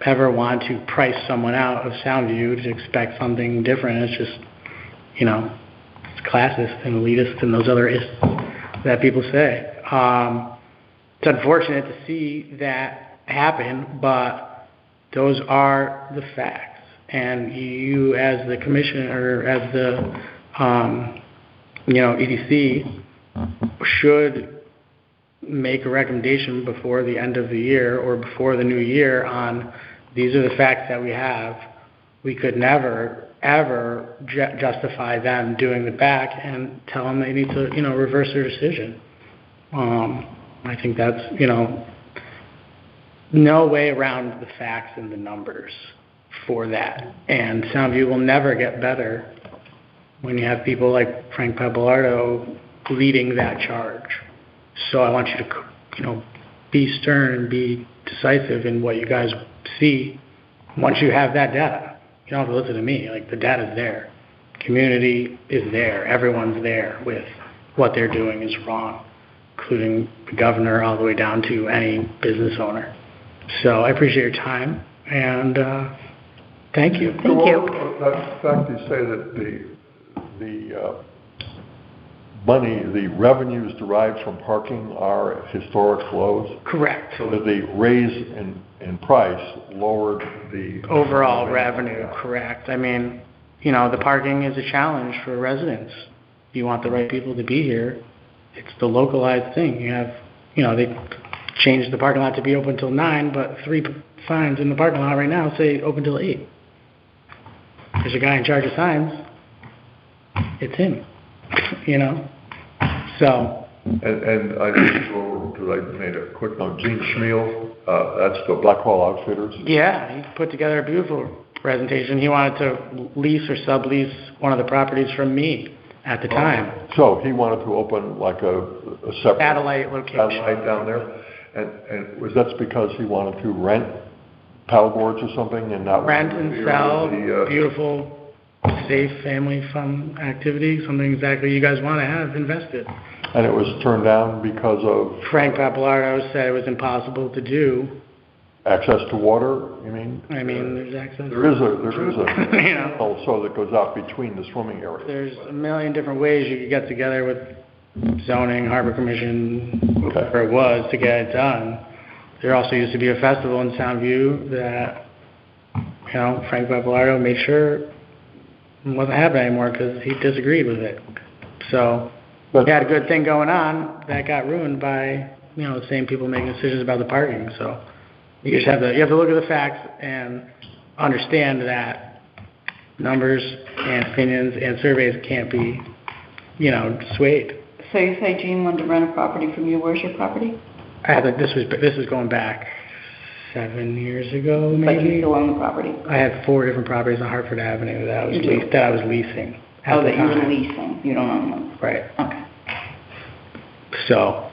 ever want to price someone out of Soundview to expect something different. It's just, it's classist and elitist and those other ists that people say. It's unfortunate to see that happen, but those are the facts. And you, as the commissioner, or as the, EDC, should make a recommendation before the end of the year or before the new year on these are the facts that we have. We could never, ever justify them doing the back and tell them they need to, reverse their decision. I think that's, no way around the facts and the numbers for that. And Soundview will never get better when you have people like Frank Pappalardo leading that charge. So I want you to, be stern and be decisive in what you guys see once you have that data. You don't have to listen to me. The data's there. Community is there. Everyone's there with what they're doing is wrong, including the governor all the way down to any business owner. So I appreciate your time, and thank you. Thank you. The fact you say that the revenues derived from parking are at historic lows? Correct. So that the raise in price lowered the overall revenue, correct. I mean, the parking is a challenge for residents. You want the right people to be here. It's the localized thing. You have, they changed the parking lot to be open till 9, but 3 signs in the parking lot right now say open till 8. There's a guy in charge of signs. It's him, So. And I need to go over, because I made a quick note, Gene Schmiel, that's the Black Hall Outfitters. Yeah, he put together a beautiful presentation. He wanted to lease or sublease one of the properties from me at the time. So he wanted to open like a separate. Satellite location. Satellite down there? And was that's because he wanted to rent paddleboards or something and not? Rent and sell the, beautiful, safe, family fun activity, something exactly you guys want to have invested. And it was turned down because of? Frank Pappalardo said it was impossible to do. Access to water, you mean? I mean, there's access. There is a You know. also that goes out between the swimming areas. There's a million different ways you could get together with zoning, harbor commission, whoever it was, to get it done. There also used to be a festival in Soundview that, you know, Frank Pappalardo made sure wasn't happening anymore because he disagreed with it. So we had a good thing going on that got ruined by, you know, the same people making decisions about the parking. So you just have to look at the facts and understand that numbers and opinions and surveys can't be, you know, swayed. So you say Gene wanted to rent a property from you, where's your property? This was going back 7 years ago, But you maybe. still own the property? I had 4 different properties on Hartford Avenue that I was You do? leasing. At Oh, the that you were time. leasing, you don't own them? Right. Okay. So,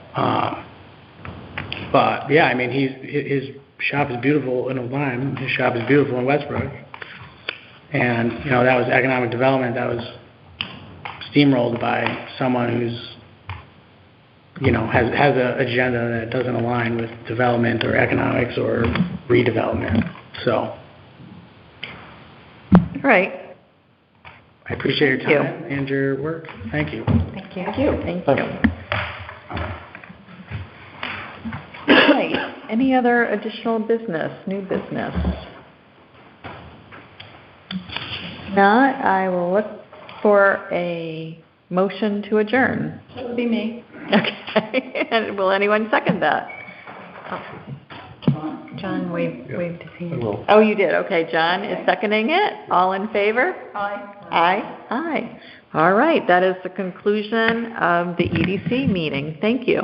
but yeah, I mean, his shop is beautiful in Old Lyme. His shop is beautiful in Westbrook. And, you know, that was economic development that was steamrolled by someone who's, you know, has an agenda that doesn't align with development or economics or redevelopment. So All right. I appreciate your Thank you. time and your work. Thank you. Thank you. Thank you. All right. Any other additional business, new business? Not, I will look for a motion to adjourn. That would be me. Okay. And will anyone second that? John waved his I hand. will. Oh, you did. Okay, John is seconding it. All in favor? Aye. Aye. Aye. All right. That is the conclusion of the EDC meeting. Thank you.